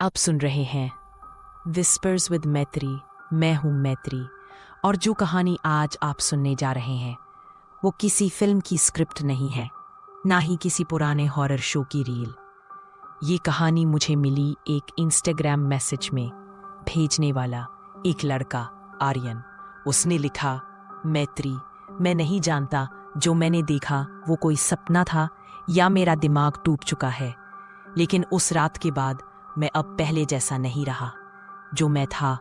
आप सुन रहे हैं विस्पर्स विद मैत्री। मैं हूं मैत्री, और जो कहानी आज आप सुनने जा रहे हैं वो किसी फिल्म की स्क्रिप्ट नहीं है, ना ही किसी पुराने हॉरर शो की रील। ये कहानी मुझे मिली एक इंस्टाग्राम मैसेज में। भेजने वाला एक लड़का आर्यन। उसने लिखा, मैत्री, मैं नहीं जानता जो मैंने देखा वो कोई सपना था या मेरा दिमाग टूट चुका है, लेकिन उस रात के बाद मैं अब पहले जैसा नहीं रहा। जो मैं था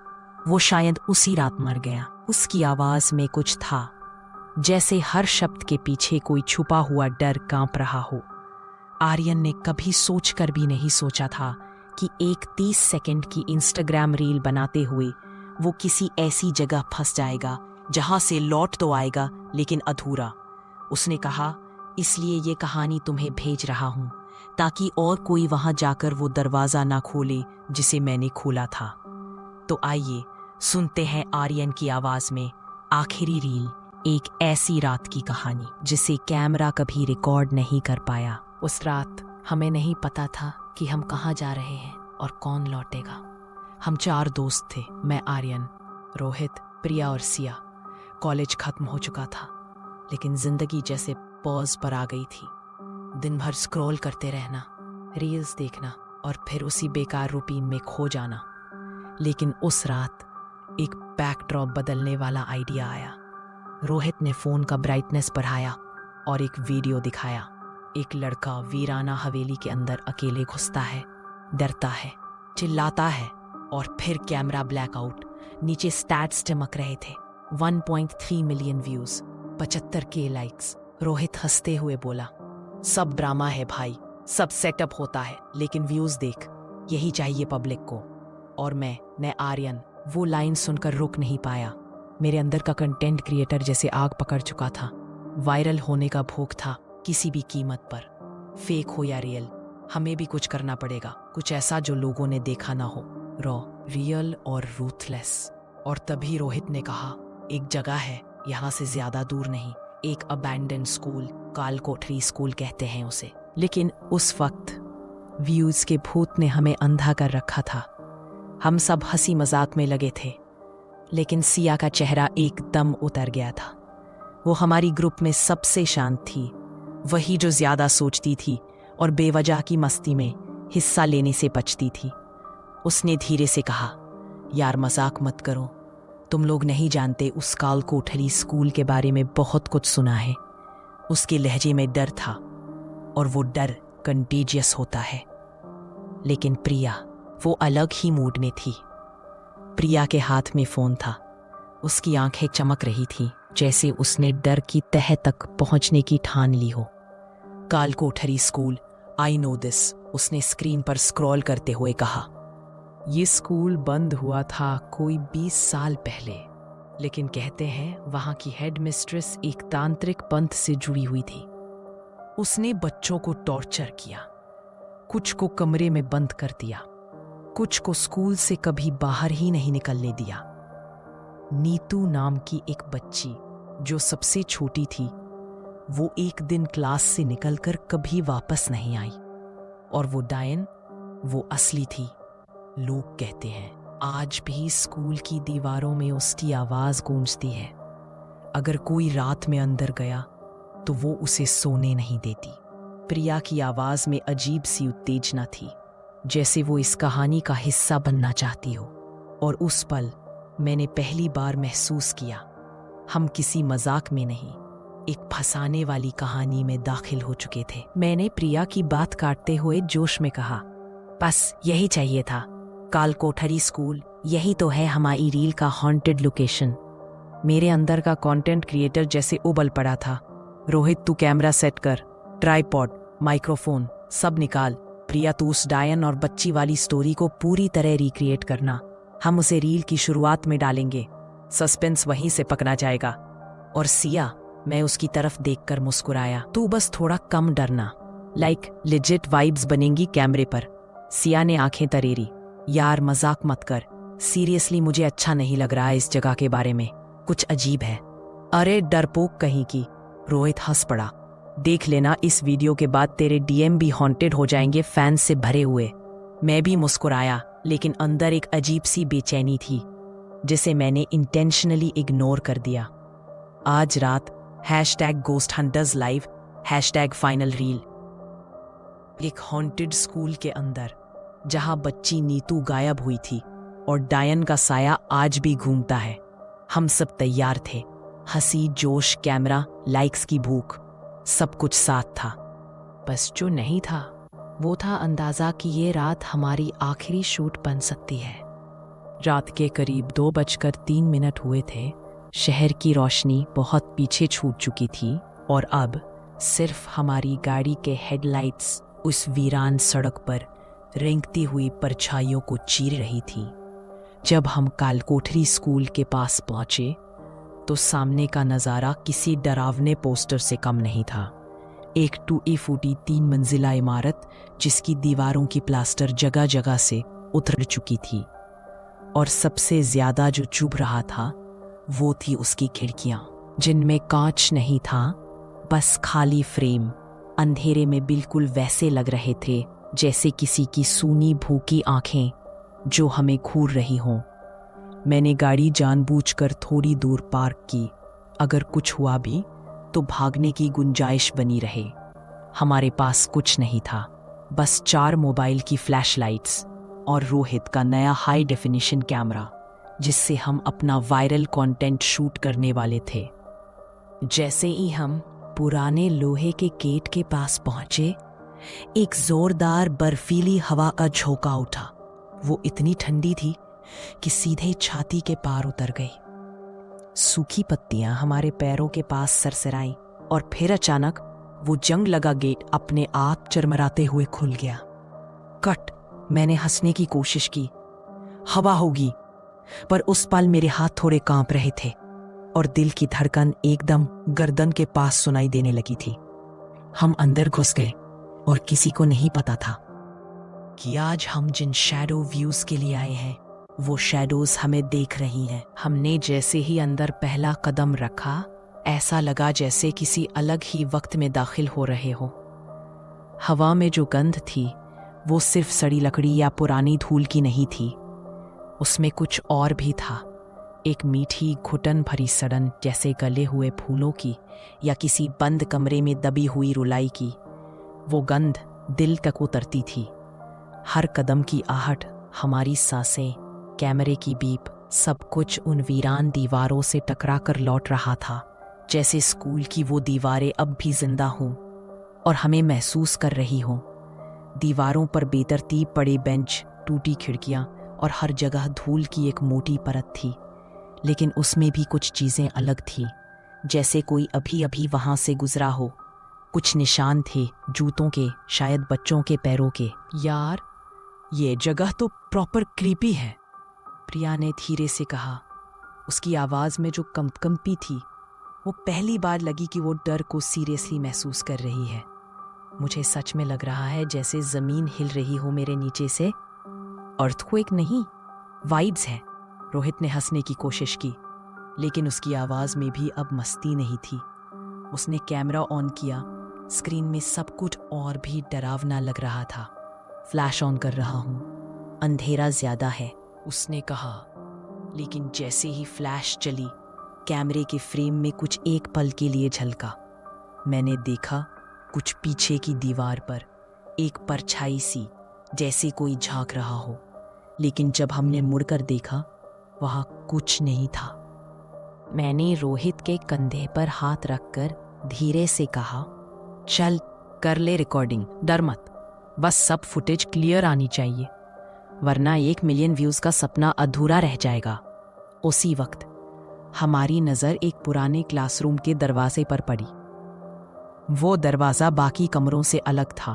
वो शायद उसी रात मर गया। उसकी आवाज में कुछ था, जैसे हर शब्द के पीछे कोई छुपा हुआ डर कांप रहा हो। आर्यन ने कभी सोचकर भी नहीं सोचा था कि एक 30 सेकंड की इंस्टाग्राम रील बनाते हुए वो किसी ऐसी जगह फंस जाएगा जहां से लौट तो आएगा लेकिन अधूरा। उसने कहा, इसलिए ये कहानी तुम्हें भेज रहा हूं ताकि और कोई वहां जाकर वो दरवाजा ना खोले जिसे मैंने खोला था। तो आइए सुनते हैं आर्यन की आवाज में आखिरी रील, एक ऐसी रात की कहानी जिसे कैमरा कभी रिकॉर्ड नहीं कर पाया। उस रात हमें नहीं पता था कि हम कहाँ जा रहे हैं और कौन लौटेगा। हम 4 दोस्त थे, मैं, आर्यन, रोहित, प्रिया और सिया। कॉलेज खत्म हो चुका था, लेकिन जिंदगी जैसे पॉज पर आ गई थी। दिन भर स्क्रॉल करते रहना, रील्स देखना और फिर उसी बेकार रूटीन में खो जाना। लेकिन उस रात एक बैकड्रॉप बदलने वाला आइडिया आया। रोहित ने फोन का ब्राइटनेस बढ़ाया और एक वीडियो दिखाया। एक लड़का वीराना हवेली के अंदर अकेले घुसता है, डरता है, चिल्लाता है और फिर कैमरा ब्लैकआउट। नीचे स्टैट्स चमक रहे थे, 1.3 million views, 75K likes. Rohit हंसते हुए बोला, सब ड्रामा है भाई, सब सेटअप होता है, लेकिन व्यूज देख, यही चाहिए पब्लिक को। और मैं आर्यन वो लाइन सुनकर रुक नहीं पाया। मेरे अंदर का कंटेंट क्रिएटर जैसे आग पकड़ चुका था। वायरल होने का भूख था किसी भी कीमत पर। फेक हो या रियल, हमें भी कुछ करना पड़ेगा, कुछ ऐसा जो लोगों ने देखा ना हो, रॉ, रियल और रूथलेस। और तभी रोहित ने कहा, एक जगह है यहाँ से ज्यादा दूर नहीं, एक अबैंडन स्कूल, काल कोठरी स्कूल कहते हैं उसे। लेकिन उस वक्त व्यूज के भूत ने हमें अंधा कर रखा था। हम सब हंसी मजाक में लगे थे, लेकिन सिया का चेहरा एकदम उतर गया था। वो हमारी ग्रुप में सबसे शांत थी, वही जो ज्यादा सोचती थी और बेवजह की मस्ती में हिस्सा लेने से बचती थी। उसने धीरे से कहा, यार मजाक मत करो, तुम लोग नहीं जानते उस काल कोठरी स्कूल के बारे में बहुत कुछ सुना है। उसके लहजे में डर था और वो डर कंटेजियस होता है। लेकिन प्रिया वो अलग ही मूड में थी। प्रिया के हाथ में फोन था, उसकी आंखें चमक रही थी जैसे उसने डर की तह तक पहुंचने की ठान ली हो। काल कोठरी स्कूल, आई नो दिस, उसने स्क्रीन पर स्क्रॉल करते हुए कहा। ये स्कूल बंद हुआ था कोई 20 साल पहले, लेकिन कहते हैं वहां की हेड मिस्ट्रेस एक तांत्रिक पंथ से जुड़ी हुई थी। उसने बच्चों को टॉर्चर किया, कुछ को कमरे में बंद कर दिया, कुछ को स्कूल से कभी बाहर ही नहीं निकलने दिया। नीतू नाम की एक बच्ची जो सबसे छोटी थी, वो एक दिन क्लास से निकलकर कभी वापस नहीं आई। और वो डायन, वो असली थी। लोग कहते हैं आज भी स्कूल की दीवारों में उसकी आवाज गूंजती है। अगर कोई रात में अंदर गया तो वो उसे सोने नहीं देती। प्रिया की आवाज में अजीब सी उत्तेजना थी, जैसे वो इस कहानी का हिस्सा बनना चाहती हो। और उस पल मैंने पहली बार महसूस किया, हम किसी मजाक में नहीं, एक फंसाने वाली कहानी में दाखिल हो चुके थे। मैंने प्रिया की बात काटते हुए जोश में कहा, बस यही चाहिए था, काल कोठरी स्कूल, यही तो है हमारी रील का हॉन्टेड लोकेशन। मेरे अंदर का कंटेंट क्रिएटर जैसे उबल पड़ा था। रोहित, तू कैमरा सेट कर, ट्राइपॉड, माइक्रोफोन सब निकाल। प्रिया, तू उस डायन और बच्ची वाली स्टोरी को पूरी तरह रिक्रिएट करना। हम उसे रील की शुरुआत में डालेंगे, सस्पेंस वहीं से पकड़ा जाएगा। और सिया, मैं उसकी तरफ देखकर मुस्कुराया, तू बस थोड़ा कम डरना, लाइक लिजिट वाइब्स बनेंगी कैमरे पर। सिया ने आंखें तरेरी, यार मजाक मत कर, सीरियसली मुझे अच्छा नहीं लग रहा है इस जगह के बारे में, कुछ अजीब है। अरे डरपोक कहीं की, रोहित हंस पड़ा, देख लेना इस वीडियो के बाद तेरे डीएम भी हॉन्टेड हो जाएंगे फैंस से भरे हुए। मैं भी मुस्कुराया, लेकिन अंदर एक अजीब सी बेचैनी थी जिसे मैंने इंटेंशनली इग्नोर कर दिया। आज रात #GhostHuntersLive #फाइनल रील। एक हॉन्टेड स्कूल के अंदर, जहां बच्ची नीतू गायब हुई थी और डायन का साया आज भी घूमता है। हम सब तैयार थे, हंसी, जोश, कैमरा, लाइक्स की भूख, सब कुछ साथ था। बस जो नहीं था वो था अंदाजा कि ये रात हमारी आखिरी शूट बन सकती है। रात के करीब 2:03 हुए थे। शहर की रोशनी बहुत पीछे छूट चुकी थी और अब सिर्फ हमारी गाड़ी के हेडलाइट्स उस वीरान सड़क पर रेंगती हुई परछाइयों को चीर रही थी। जब हम कालकोठरी स्कूल के पास पहुंचे तो सामने का नज़ारा किसी डरावने पोस्टर से कम नहीं था। एक टूटी फूटी 3 मंजिला इमारत जिसकी दीवारों की प्लास्टर जगह जगह से उतर चुकी थी, और सबसे ज्यादा जो चुभ रहा था वो थी उसकी खिड़कियां, जिनमें कांच नहीं था, बस खाली फ्रेम। अंधेरे में बिल्कुल वैसे लग रहे थे जैसे किसी की सूनी भूखी आंखें जो हमें घूर रही हों। मैंने गाड़ी जानबूझकर थोड़ी दूर पार्क की, अगर कुछ हुआ भी तो भागने की गुंजाइश बनी रहे। हमारे पास कुछ नहीं था, बस 4 मोबाइल की फ्लैशलाइट्स और रोहित का नया हाई डेफिनेशन कैमरा, जिससे हम अपना वायरल कंटेंट शूट करने वाले थे। जैसे ही हम पुराने लोहे के गेट के पास पहुंचे, एक जोरदार बर्फीली हवा का झोंका उठा। वो इतनी ठंडी थी कि सीधे छाती के पार उतर गई। सूखी पत्तियां हमारे पैरों के पास सरसराई और फिर अचानक वो जंग लगा गेट अपने आप चरमराते हुए खुल गया। कट! मैंने हंसने की कोशिश की। हवा होगी, पर उस पल मेरे हाथ थोड़े कांप रहे थे और दिल की धड़कन एकदम गर्दन के पास सुनाई देने लगी थी। हम अंदर घुस गए और किसी को नहीं पता था कि आज हम जिन शैडो व्यूज के लिए आए हैं वो शैडोज हमें देख रही हैं। हमने जैसे ही अंदर पहला कदम रखा, ऐसा लगा जैसे किसी अलग ही वक्त में दाखिल हो रहे हो। हवा में जो गंध थी वो सिर्फ सड़ी लकड़ी या पुरानी धूल की नहीं थी, उसमें कुछ और भी था। एक मीठी घुटन भरी सड़न, जैसे गले हुए फूलों की या किसी बंद कमरे में दबी हुई रुलाई की। वो गंध दिल तक उतरती थी। हर कदम की आहट, हमारी सांसें, कैमरे की बीप, सब कुछ उन वीरान दीवारों से टकरा कर लौट रहा था, जैसे स्कूल की वो दीवारें अब भी जिंदा हों और हमें महसूस कर रही हों। दीवारों पर बेतरतीब पड़े बेंच, टूटी खिड़कियां और हर जगह धूल की एक मोटी परत थी, लेकिन उसमें भी कुछ चीजें अलग थी, जैसे कोई अभी अभी वहां से गुजरा हो। कुछ निशान थे, जूतों के, शायद बच्चों के पैरों के। यार, ये जगह तो प्रॉपर क्रीपी है, प्रिया ने धीरे से कहा। उसकी आवाज में जो कंपकंपी थी वो पहली बार लगी कि वो डर को सीरियसली महसूस कर रही है। मुझे सच में लग रहा है जैसे जमीन हिल रही हो मेरे नीचे से। अर्थक्वेक नहीं, वाइब्स हैं। रोहित ने हंसने की कोशिश की, लेकिन उसकी आवाज में भी अब मस्ती नहीं थी। उसने कैमरा ऑन किया। स्क्रीन में सब कुछ और भी डरावना लग रहा था। फ्लैश ऑन कर रहा हूं, अंधेरा ज्यादा है, उसने कहा। लेकिन जैसे ही फ्लैश चली, कैमरे के फ्रेम में कुछ एक पल के लिए झलका। मैंने देखा कुछ पीछे की दीवार पर एक परछाई सी, जैसे कोई झांक रहा हो, लेकिन जब हमने मुड़कर देखा वहां कुछ नहीं था। मैंने रोहित के कंधे पर हाथ रखकर धीरे से कहा, चल कर ले रिकॉर्डिंग, डर मत, बस सब फुटेज क्लियर आनी चाहिए, वरना 1 मिलियन व्यूज का सपना अधूरा रह जाएगा। उसी वक्त हमारी नजर एक पुराने क्लासरूम के दरवाजे पर पड़ी। वो दरवाजा बाकी कमरों से अलग था।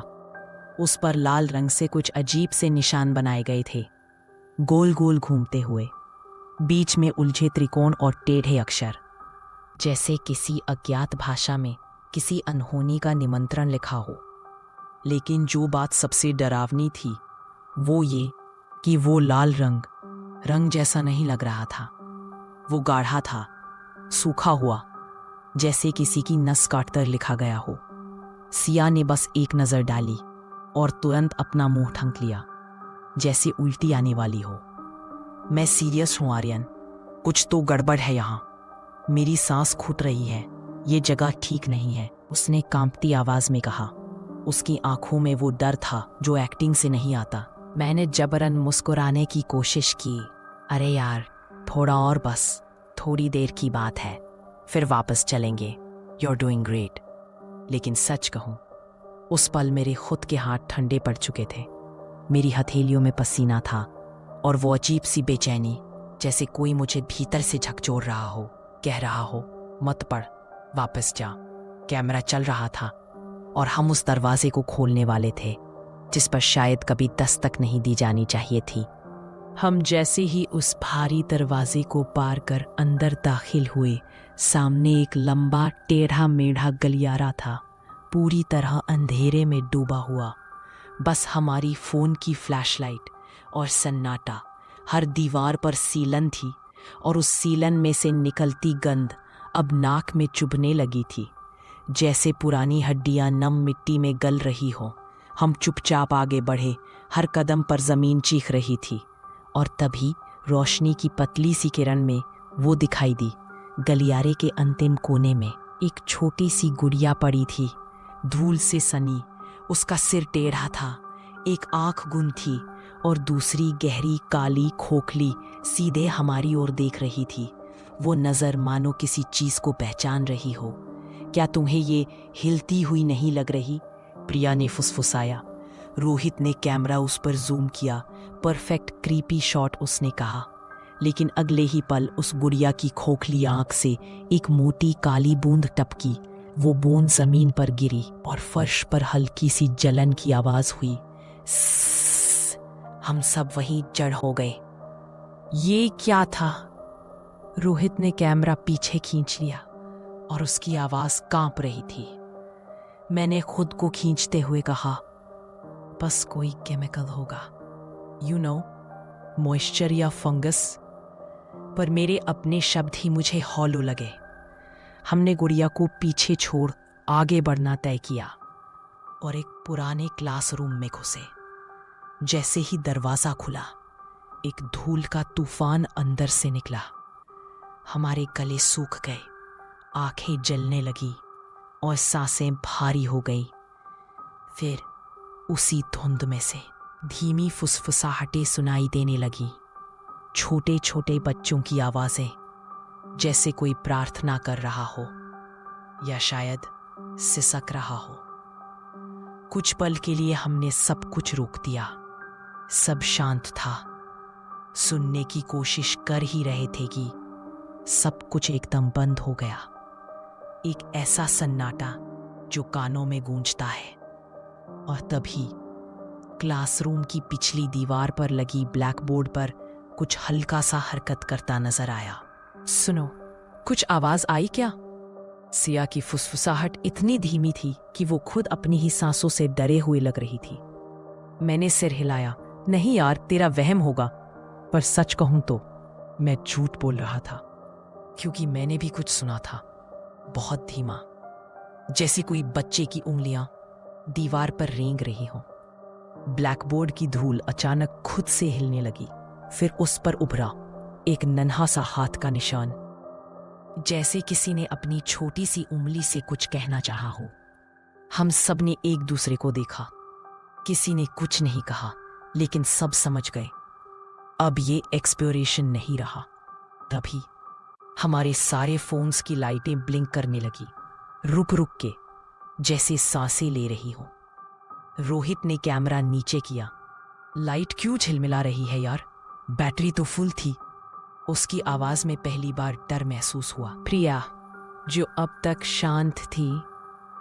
उस पर लाल रंग से कुछ अजीब से निशान बनाए गए थे, गोल गोल घूमते हुए, बीच में उलझे त्रिकोण और टेढ़े अक्षर, जैसे किसी अज्ञात भाषा में किसी अनहोनी का निमंत्रण लिखा हो। लेकिन जो बात सबसे डरावनी थी वो ये कि वो लाल रंग जैसा नहीं लग रहा था। वो गाढ़ा था, सूखा हुआ, जैसे किसी की नस काटकर लिखा गया हो। सिया ने बस एक नजर डाली और तुरंत अपना मुंह ढक लिया। जैसे उल्टी आने वाली हो। मैं सीरियस हूं आर्यन, कुछ तो गड़बड़ है यहाँ। मेरी सांस घुट रही है, ये जगह ठीक नहीं है, उसने कांपती आवाज में कहा। उसकी आंखों में वो डर था जो एक्टिंग से नहीं आता। मैंने जबरन मुस्कुराने की कोशिश की। अरे यार, थोड़ा और, बस थोड़ी देर की बात है, फिर वापस चलेंगे। You're doing great। लेकिन सच कहूं, उस पल मेरे खुद के हाथ ठंडे पड़ चुके थे। मेरी हथेलियों में पसीना था और वो अजीब सी बेचैनी, जैसे कोई मुझे भीतर से झकझोर रहा हो, कह रहा हो मत पढ़, वापस जा। कैमरा चल रहा था और हम उस दरवाजे को खोलने वाले थे जिस पर शायद कभी दस्तक नहीं दी जानी चाहिए थी। हम जैसे ही उस भारी दरवाजे को पार कर अंदर दाखिल हुए, सामने एक लंबा टेढ़ा मेढ़ा गलियारा था, पूरी तरह अंधेरे में डूबा हुआ। बस हमारी फोन की फ्लैशलाइट और सन्नाटा। हर दीवार पर सीलन थी और उस सीलन में से निकलती गंध अब नाक में चुभने लगी थी, जैसे पुरानी हड्डियां नम मिट्टी में गल रही हो। हम चुपचाप आगे बढ़े, हर कदम पर जमीन चीख रही थी। और तभी रोशनी की पतली सी किरण में वो दिखाई दी। गलियारे के अंतिम कोने में एक छोटी सी गुड़िया पड़ी थी, धूल से सनी। उसका सिर टेढ़ा था, एक आंख गुम थी और दूसरी गहरी काली खोखली सीधे हमारी ओर देख रही थी। वो नजर मानो किसी चीज को पहचान रही हो। क्या तुम्हें ये हिलती हुई नहीं लग रही? प्रिया ने फुसफुसाया। रोहित ने कैमरा उस पर जूम किया। परफेक्ट क्रीपी शॉट, उसने कहा। लेकिन अगले ही पल उस गुड़िया की खोखली आंख से एक मोटी काली बूंद टपकी। वो बूंद जमीन पर गिरी और फर्श पर हल्की सी जलन की आवाज हुई। हम सब वहीं जड़ हो गए। ये क्या था? रोहित ने कैमरा पीछे खींच लिया और उसकी आवाज कांप रही थी। मैंने खुद को खींचते हुए कहा, बस कोई केमिकल होगा, मॉइस्चर या फंगस। पर मेरे अपने शब्द ही मुझे हॉलो लगे। हमने गुड़िया को पीछे छोड़ आगे बढ़ना तय किया और एक पुराने क्लासरूम में घुसे। जैसे ही दरवाजा खुला, एक धूल का तूफान अंदर से निकला। हमारे गले सूख गए, आंखें जलने लगी और सांसें भारी हो गई। फिर उसी धुंध में से धीमी फुसफुसाहटें सुनाई देने लगी, छोटे छोटे बच्चों की आवाजें, जैसे कोई प्रार्थना कर रहा हो या शायद सिसक रहा हो। कुछ पल के लिए हमने सब कुछ रोक दिया। सब शांत था, सुनने की कोशिश कर ही रहे थे कि सब कुछ एकदम बंद हो गया। एक ऐसा सन्नाटा जो कानों में गूंजता है। और तभी क्लासरूम की पिछली दीवार पर लगी ब्लैक बोर्ड पर कुछ हल्का सा हरकत करता नजर आया। सुनो, कुछ आवाज आई क्या? सिया की फुसफुसाहट इतनी धीमी थी कि वो खुद अपनी ही सांसों से डरे हुए लग रही थी। मैंने सिर हिलाया। नहीं यार, तेरा वहम होगा। पर सच कहूं तो मैं झूठ बोल रहा था, क्योंकि मैंने भी कुछ सुना था, बहुत धीमा, जैसे कोई बच्चे की उंगलियां दीवार पर रेंग रही हो। ब्लैकबोर्ड की धूल अचानक खुद से हिलने लगी। फिर उस पर उभरा एक नन्हा सा हाथ का निशान, जैसे किसी ने अपनी छोटी सी उंगली से कुछ कहना चाहा हो। हम सब ने एक दूसरे को देखा। किसी ने कुछ नहीं कहा, लेकिन सब समझ गए अब ये एक्सप्लोरेशन नहीं रहा। तभी हमारे सारे फोन्स की लाइटें ब्लिंक करने लगी, रुक रुक के, जैसे सांसें ले रही हो। रोहित ने कैमरा नीचे किया। लाइट क्यों झिलमिला रही है यार? बैटरी तो फुल थी। उसकी आवाज में पहली बार डर महसूस हुआ। प्रिया, जो अब तक शांत थी,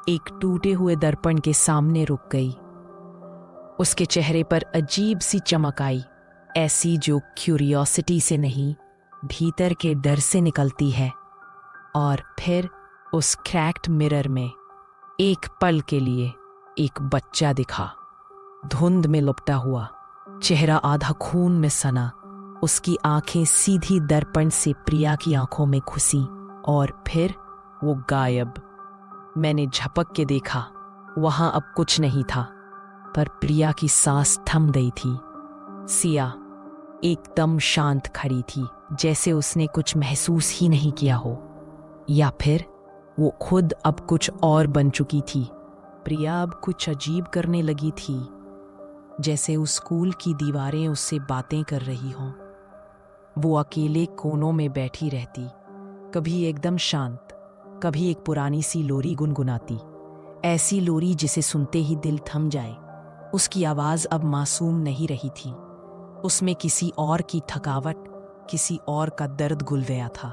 एक टूटे हुए दर्पण के सामने रुक गई। उसके चेहरे पर अजीब सी चमक आई, ऐसी जो क्यूरियोसिटी से नहीं, भीतर के डर से निकलती है। और फिर उस क्रैक्ड मिरर में एक पल के लिए एक बच्चा दिखा, धुंध में लिपटा हुआ, चेहरा आधा खून में सना। उसकी आंखें सीधी दर्पण से प्रिया की आंखों में घुसी और फिर वो गायब। मैंने झपक के देखा, वहां अब कुछ नहीं था, पर प्रिया की सांस थम गई थी। सिया एकदम शांत खड़ी थी, जैसे उसने कुछ महसूस ही नहीं किया हो, या फिर वो खुद अब कुछ और बन चुकी थी। प्रिया अब कुछ अजीब करने लगी थी, जैसे उस स्कूल की दीवारें उससे बातें कर रही हों। वो अकेले कोनों में बैठी रहती, कभी एकदम शांत, कभी एक पुरानी सी लोरी गुनगुनाती, ऐसी लोरी जिसे सुनते ही दिल थम जाए। उसकी आवाज़ अब मासूम नहीं रही थी, उसमें किसी और की थकावट, किसी और का दर्द घुल गया था।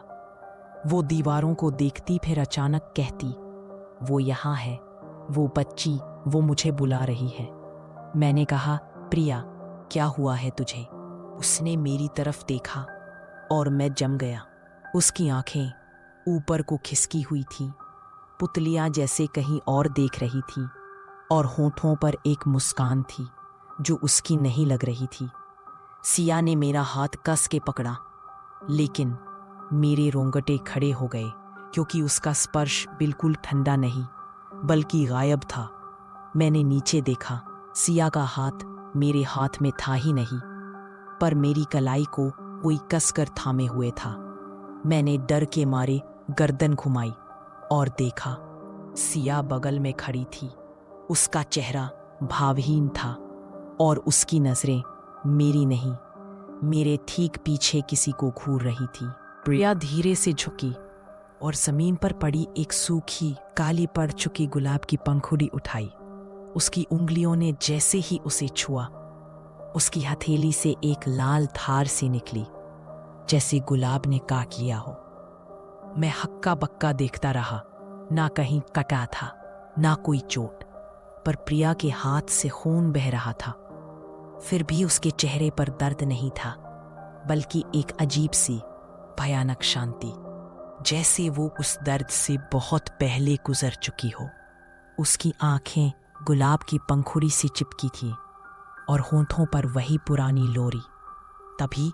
वो दीवारों को देखती, फिर अचानक कहती, वो यहाँ है, वो बच्ची, वो मुझे बुला रही है। मैंने कहा, प्रिया क्या हुआ है तुझे? उसने मेरी तरफ देखा और मैं जम गया। उसकी आंखें ऊपर को खिसकी हुई थीं, पुतलियां जैसे कहीं और देख रही थी, और होठों पर एक मुस्कान थी जो उसकी नहीं लग रही थी। सिया ने मेरा हाथ कस के पकड़ा, लेकिन मेरे रोंगटे खड़े हो गए, क्योंकि उसका स्पर्श बिल्कुल ठंडा नहीं बल्कि गायब था। मैंने नीचे देखा, सिया का हाथ मेरे हाथ में था ही नहीं, पर मेरी कलाई को कोई कसकर थामे हुए था। मैंने डर के मारे गर्दन घुमाई और देखा, सिया बगल में खड़ी थी। उसका चेहरा भावहीन था और उसकी नजरें मेरी नहीं, मेरे ठीक पीछे किसी को घूर रही थी। प्रिया धीरे से झुकी और जमीन पर पड़ी एक सूखी, काली पड़ चुकी गुलाब की पंखुड़ी उठाई। उसकी उंगलियों ने जैसे ही उसे छुआ, उसकी हथेली से एक लाल धार सी निकली, जैसे गुलाब ने काट लिया हो। मैं हक्का बक्का देखता रहा, ना कहीं कटा था, ना कोई चोट, पर प्रिया के हाथ से खून बह रहा था। फिर भी उसके चेहरे पर दर्द नहीं था, बल्कि एक अजीब सी भयानक शांति, जैसे वो उस दर्द से बहुत पहले गुजर चुकी हो। उसकी आंखें गुलाब की पंखुड़ी से चिपकी थी और होंठों पर वही पुरानी लोरी। तभी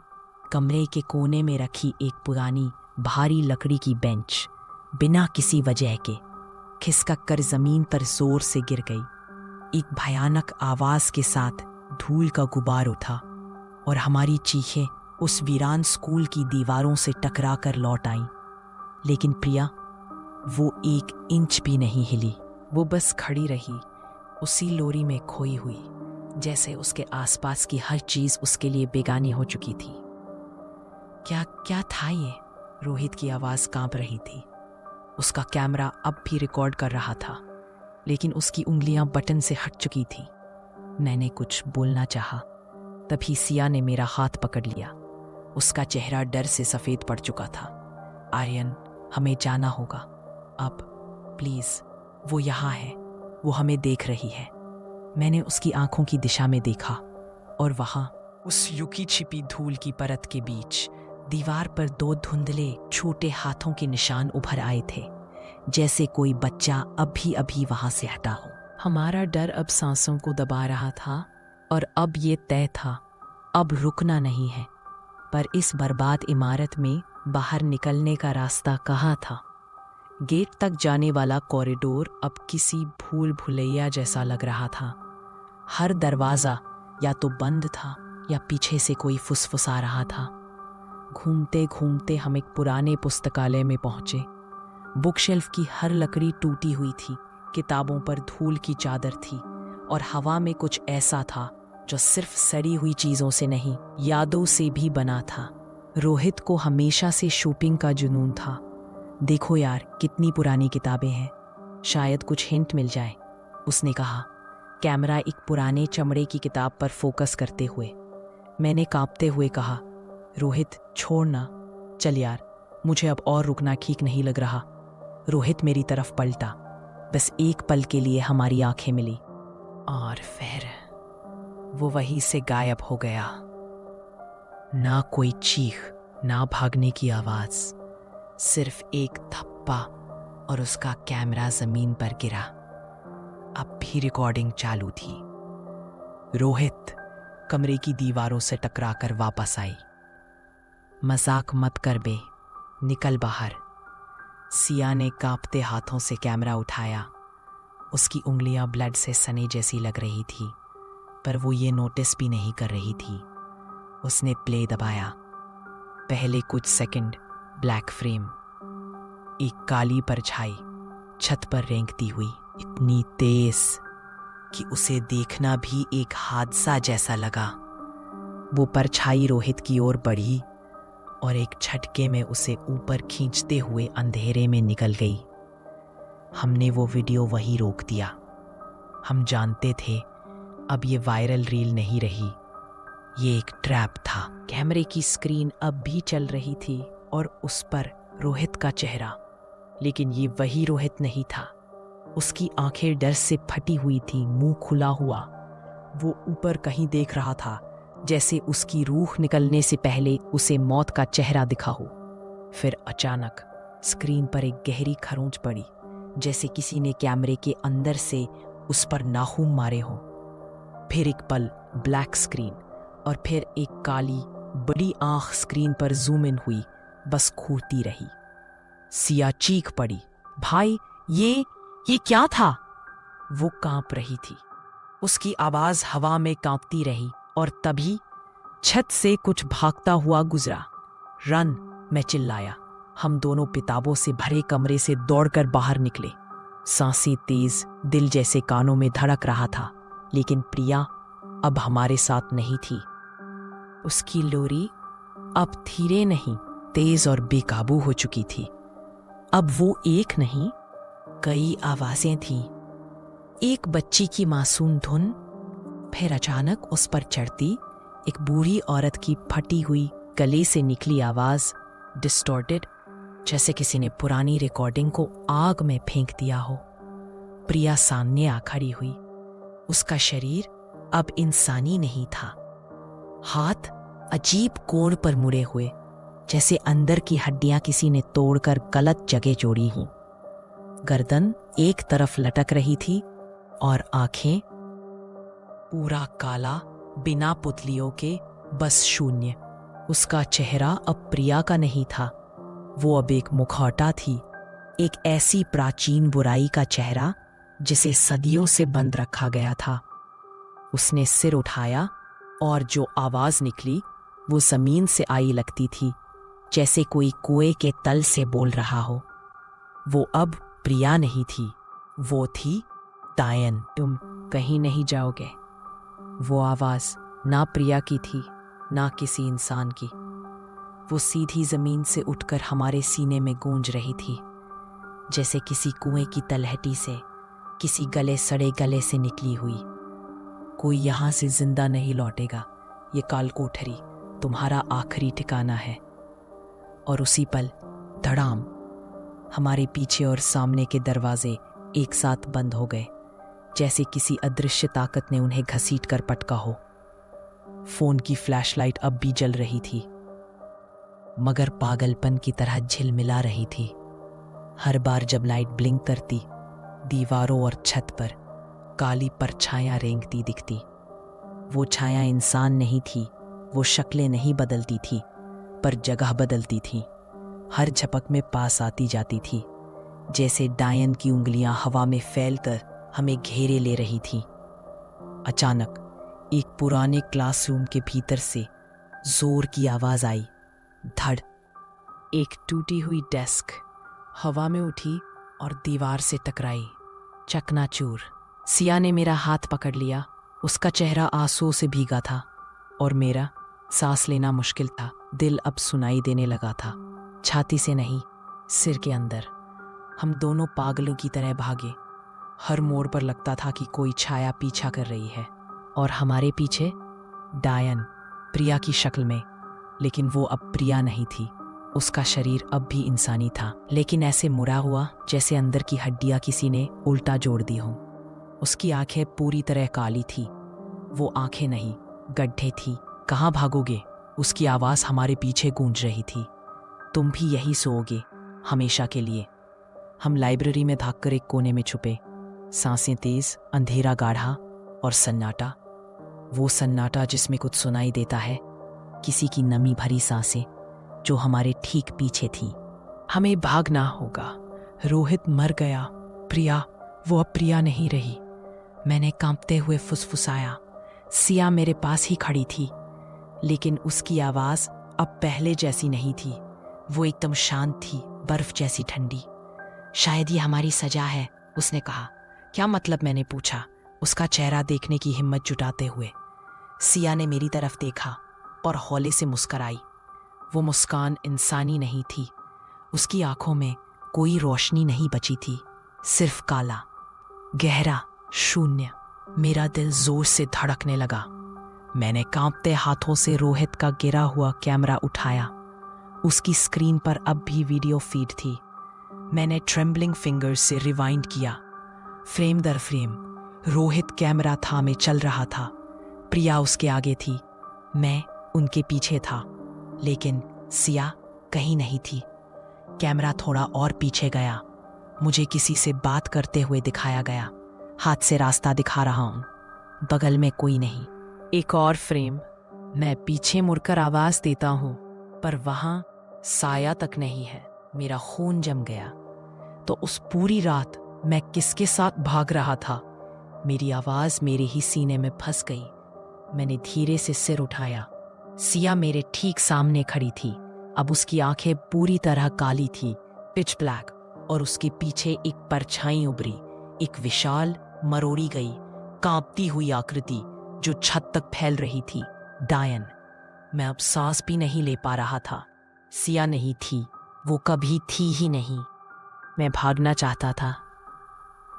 कमरे के कोने में रखी एक पुरानी भारी लकड़ी की बेंच बिना किसी वजह के खिसक कर जमीन पर जोर से गिर गई। एक भयानक आवाज के साथ धूल का गुबार उठा और हमारी चीखें उस वीरान स्कूल की दीवारों से टकरा कर लौट आईं। लेकिन प्रिया, वो 1 इंच भी नहीं हिली। वो बस खड़ी रही, उसी लोरी में खोई हुई, जैसे उसके आसपास की हर चीज उसके लिए बेगानी हो चुकी थी। क्या क्या था ये? रोहित की आवाज कांप रही थी। उसका कैमरा अब भी रिकॉर्ड कर रहा था, लेकिन उसकी उंगलियां बटन से हट चुकी थी। मैंने कुछ बोलना चाहा, तभी सिया ने मेरा हाथ पकड़ लिया। उसका चेहरा डर से सफेद पड़ चुका था। आर्यन, हमें जाना होगा अब, प्लीज। वो यहाँ है, वो हमें देख रही है। मैंने उसकी आंखों की दिशा में देखा और वहां उस लुकी छिपी धूल की परत के बीच दीवार पर 2 धुंधले छोटे हाथों के निशान उभर आए थे, जैसे कोई बच्चा अभी अभी वहां से हटा हो। हमारा डर अब सांसों को दबा रहा था और अब ये तय था, अब रुकना नहीं है। पर इस बर्बाद इमारत में बाहर निकलने का रास्ता कहाँ था? गेट तक जाने वाला कॉरिडोर अब किसी भूल भुलैया जैसा लग रहा था। हर दरवाजा या तो बंद था या पीछे से कोई फुसफुसा रहा था। घूमते घूमते हम एक पुराने पुस्तकालय में पहुंचे। बुकशेल्फ की हर लकड़ी टूटी हुई थी, किताबों पर धूल की चादर थी और हवा में कुछ ऐसा था जो सिर्फ सड़ी हुई चीजों से नहीं, यादों से भी बना था। रोहित को हमेशा से शॉपिंग का जुनून था। देखो यार, कितनी पुरानी किताबें हैं, शायद कुछ हिंट मिल जाए, उसने कहा, कैमरा एक पुराने चमड़े की किताब पर फोकस करते हुए। मैंने कांपते हुए कहा, रोहित छोड़ ना, चल यार, मुझे अब और रुकना ठीक नहीं लग रहा। रोहित मेरी तरफ पलटा। बस एक पल के लिए हमारी आंखें मिली और फिर वो वहीं से गायब हो गया। ना कोई चीख, ना भागने की आवाज, सिर्फ एक थप्पा और उसका कैमरा जमीन पर गिरा। अब भी रिकॉर्डिंग चालू थी। रोहित कमरे की दीवारों से टकराकर वापस आई। मजाक मत कर बे, निकल बाहर। सिया ने कांपते हाथों से कैमरा उठाया। उसकी उंगलियां ब्लड से सने जैसी लग रही थी, पर वो ये नोटिस भी नहीं कर रही थी। उसने प्ले दबाया। पहले कुछ सेकंड ब्लैक फ्रेम, एक काली परछाई छत पर रेंगती हुई, इतनी तेज कि उसे देखना भी एक हादसा जैसा लगा। वो परछाई रोहित की ओर बढ़ी और एक झटके में उसे ऊपर खींचते हुए अंधेरे में निकल गई। हमने वो वीडियो वहीं रोक दिया। हम जानते थे अब ये वायरल रील नहीं रही, ये एक ट्रैप था। कैमरे की स्क्रीन अब भी चल रही थी और उस पर रोहित का चेहरा, लेकिन ये वही रोहित नहीं था। उसकी आंखें डर से फटी हुई थी, मुंह खुला हुआ। वो ऊपर कहीं देख रहा था, जैसे उसकी रूह निकलने से पहले उसे मौत का चेहरा दिखा हो। फिर अचानक स्क्रीन पर एक गहरी खरोंच पड़ी, जैसे किसी ने कैमरे के अंदर से उस पर नाखून मारे हों। फिर एक पल ब्लैक स्क्रीन और फिर एक काली बड़ी आंख स्क्रीन पर जूम इन हुई, बस घूरती रही। सिया चीख पड़ी, भाई ये क्या था? वो कांप रही थी, उसकी आवाज हवा में कांपती रही और तभी छत से कुछ भागता हुआ गुजरा। रन, मैं चिल्लाया। हम दोनों किताबों से भरे कमरे से दौड़कर बाहर निकले। सांसें तेज, दिल जैसे कानों में धड़क रहा था, लेकिन प्रिया अब हमारे साथ नहीं थी। उसकी लोरी अब धीरे नहीं, तेज और बेकाबू हो चुकी थी। अब वो एक नहीं, कई आवाजें थीं। एक बच्ची की मासूम धुन, फिर अचानक उस पर चढ़ती एक बूढ़ी औरत की फटी हुई गले से निकली आवाज, डिस्टॉर्टेड, जैसे किसी ने पुरानी रिकॉर्डिंग को आग में फेंक दिया हो। प्रिया सामने आ खड़ी हुई। उसका शरीर अब इंसानी नहीं था। हाथ अजीब कोण पर मुड़े हुए, जैसे अंदर की हड्डियां किसी ने तोड़कर गलत जगह जोड़ी हों। गर्दन एक तरफ लटक रही थी और आंखें पूरा काला, बिना पुतलियों के, बस शून्य। उसका चेहरा अब प्रिया का नहीं था, वो अब एक मुखौटा थी, एक ऐसी प्राचीन बुराई का चेहरा जिसे सदियों से बंद रखा गया था। उसने सिर उठाया और जो आवाज निकली वो जमीन से आई लगती थी, जैसे कोई कुएं के तल से बोल रहा हो। वो अब प्रिया नहीं थी, वो थी डायन। तुम कहीं नहीं जाओगे। वो आवाज ना प्रिया की थी, ना किसी इंसान की। वो सीधी जमीन से उठकर हमारे सीने में गूंज रही थी, जैसे किसी कुएं की तलहटी से, किसी गले सड़े गले से निकली हुई। कोई यहां से जिंदा नहीं लौटेगा, ये काल कोठरी तुम्हारा आखिरी ठिकाना है। और उसी पल धड़ाम, हमारे पीछे और सामने के दरवाजे एक साथ बंद हो गए, जैसे किसी अदृश्य ताकत ने उन्हें घसीट कर पटका हो। फोन की फ्लैशलाइट अब भी जल रही थी, मगर पागलपन की तरह झिलमिला रही थी। हर बार जब लाइट ब्लिंक करती, दीवारों और छत पर काली परछायां रेंगती दिखती। वो छाया इंसान नहीं थी, वो शक्लें नहीं बदलती थी, पर जगह बदलती थी। हर झपक में पास आती जाती थी, जैसे डायन की उंगलियां हवा में फैलकर हमें घेरे ले रही थी। अचानक एक पुराने क्लासरूम के भीतर से जोर की आवाज आई, धड़। एक टूटी हुई डेस्क हवा में उठी और दीवार से टकराई, चकनाचूर। सिया ने मेरा हाथ पकड़ लिया। उसका चेहरा आंसुओं से भीगा था और मेरा सांस लेना मुश्किल था। दिल अब सुनाई देने लगा था, छाती से नहीं, सिर के अंदर। हम दोनों पागलों की तरह भागे। हर मोड़ पर लगता था कि कोई छाया पीछा कर रही है, और हमारे पीछे डायन, प्रिया की शक्ल में। लेकिन वो अब प्रिया नहीं थी। उसका शरीर अब भी इंसानी था, लेकिन ऐसे मुड़ा हुआ जैसे अंदर की हड्डियां किसी ने उल्टा जोड़ दी हों। उसकी आंखें पूरी तरह काली थी। वो आंखें नहीं, गड्ढे थी। कहाँ भागोगे? उसकी आवाज हमारे पीछे गूंज रही थी। तुम भी यही सोओगे हमेशा के लिए। हम लाइब्रेरी में भागकर एक कोने में छुपे। सांसें तेज, अंधेरा गाढ़ा और सन्नाटा। वो सन्नाटा जिसमें कुछ सुनाई देता है, किसी की नमी भरी सांसें जो हमारे ठीक पीछे थी। हमें भागना होगा। रोहित मर गया। प्रिया, वो अब प्रिया नहीं रही। मैंने कांपते हुए फुसफुसाया। सिया मेरे पास ही खड़ी थी, लेकिन उसकी आवाज़ अब पहले जैसी नहीं थी। वो एकदम शांत थी, बर्फ जैसी ठंडी। शायद ये हमारी सजा है, उसने कहा। क्या मतलब, मैंने पूछा, उसका चेहरा देखने की हिम्मत जुटाते हुए। सिया ने मेरी तरफ देखा और हौले से मुस्कराई। वो मुस्कान इंसानी नहीं थी। उसकी आंखों में कोई रोशनी नहीं बची थी, सिर्फ काला, गहरा, शून्य। मेरा दिल जोर से धड़कने लगा। मैंने कांपते हाथों से रोहित का गिरा हुआ कैमरा उठाया। उसकी स्क्रीन पर अब भी वीडियो फीड थी। मैंने ट्रेम्बलिंग फिंगर्स से रिवाइंड किया। फ्रेम दर फ्रेम रोहित कैमरा थामे चल रहा था। प्रिया उसके आगे थी, मैं उनके पीछे था, लेकिन सिया कहीं नहीं थी। कैमरा थोड़ा और पीछे गया। मुझे किसी से बात करते हुए दिखाया गया। हाथ से रास्ता दिखा रहा हूं। बगल में कोई नहीं। एक और फ्रेम। मैं पीछे मुड़कर आवाज देता हूं, पर वहां साया तक नहीं है। मेरा खून जम गया। तो उस पूरी रात मैं किसके साथ भाग रहा था? मेरी आवाज मेरे ही सीने में फंस गई। मैंने धीरे से सिर उठाया। सिया मेरे ठीक सामने खड़ी थी। अब उसकी आंखें पूरी तरह काली थी, पिच ब्लैक, और उसके पीछे एक परछाई उभरी, एक विशाल, मरोड़ी गई, कांपती हुई आकृति जो छत तक फैल रही थी। डायन। मैं अब सांस भी नहीं ले पा रहा था। सिया नहीं थी, वो कभी थी ही नहीं। मैं भागना चाहता था,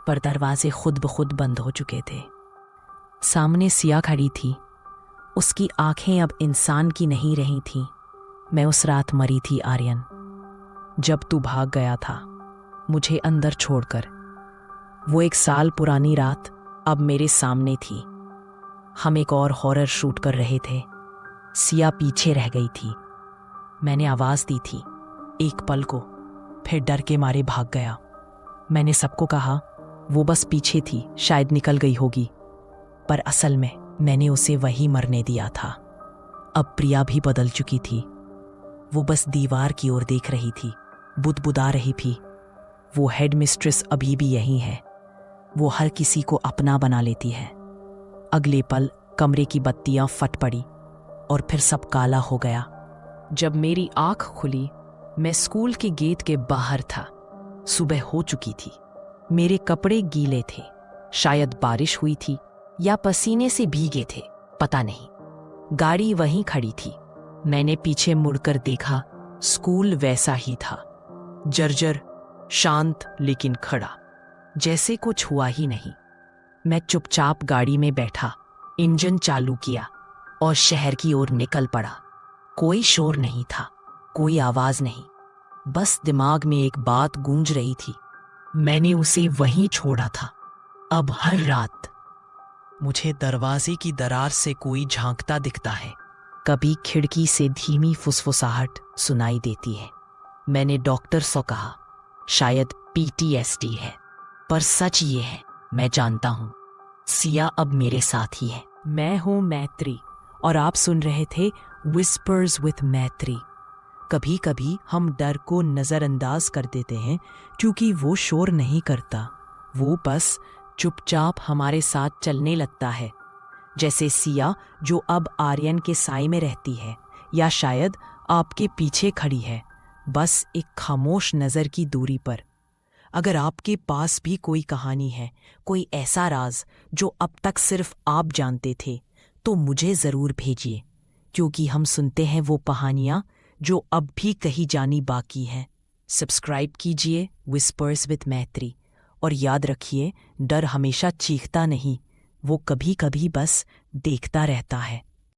पर दरवाजे खुद ब खुद बंद हो चुके थे। सामने सिया खड़ी थी। उसकी आंखें अब इंसान की नहीं रही थीं। मैं उस रात मरी थी आर्यन, जब तू भाग गया था मुझे अंदर छोड़कर। वो 1 साल पुरानी रात अब मेरे सामने थी। हम एक और हॉरर शूट कर रहे थे। सिया पीछे रह गई थी। मैंने आवाज दी थी एक पल को, फिर डर के मारे भाग गया। मैंने सबको कहा वो बस पीछे थी, शायद निकल गई होगी, पर असल में मैंने उसे वही मरने दिया था। अब प्रिया भी बदल चुकी थी। वो बस दीवार की ओर देख रही थी, बुदबुदा रही थी। वो हेड मिस्ट्रेस अभी भी यही है। वो हर किसी को अपना बना लेती है। अगले पल कमरे की बत्तियां फट पड़ी और फिर सब काला हो गया। जब मेरी आंख खुली, मैं स्कूल के गेट के बाहर था। सुबह हो चुकी थी। मेरे कपड़े गीले थे, शायद बारिश हुई थी या पसीने से भीगे थे, पता नहीं। गाड़ी वहीं खड़ी थी। मैंने पीछे मुड़कर देखा। स्कूल वैसा ही था, जर्जर, शांत, लेकिन खड़ा, जैसे कुछ हुआ ही नहीं। मैं चुपचाप गाड़ी में बैठा, इंजन चालू किया और शहर की ओर निकल पड़ा। कोई शोर नहीं था, कोई आवाज नहीं, बस दिमाग में एक बात गूंज रही थी। मैंने उसे वहीं छोड़ा था। अब हर रात मुझे दरवाजे की दरार से कोई झांकता दिखता है। कभी खिड़की से धीमी फुसफुसाहट सुनाई देती है। मैंने डॉक्टर से कहा शायद PTSD है, पर सच ये है, मैं जानता हूं सिया अब मेरे साथ ही है। मैं हूं मैत्री और आप सुन रहे थे विस्पर्स विथ मैत्री। कभी कभी हम डर को नजरअंदाज कर देते हैं क्योंकि वो शोर नहीं करता, वो बस चुपचाप हमारे साथ चलने लगता है। जैसे सिया जो अब आर्यन के साए में रहती है, या शायद आपके पीछे खड़ी है, बस एक खामोश नजर की दूरी पर। अगर आपके पास भी कोई कहानी है, कोई ऐसा राज जो अब तक सिर्फ आप जानते थे, तो मुझे ज़रूर भेजिए, क्योंकि हम सुनते हैं वो कहानियाँ जो अब भी कहीं जानी बाकी हैं। सब्सक्राइब कीजिए विस्पर्स विद मैत्री, और याद रखिए, डर हमेशा चीखता नहीं, वो कभी कभी बस देखता रहता है।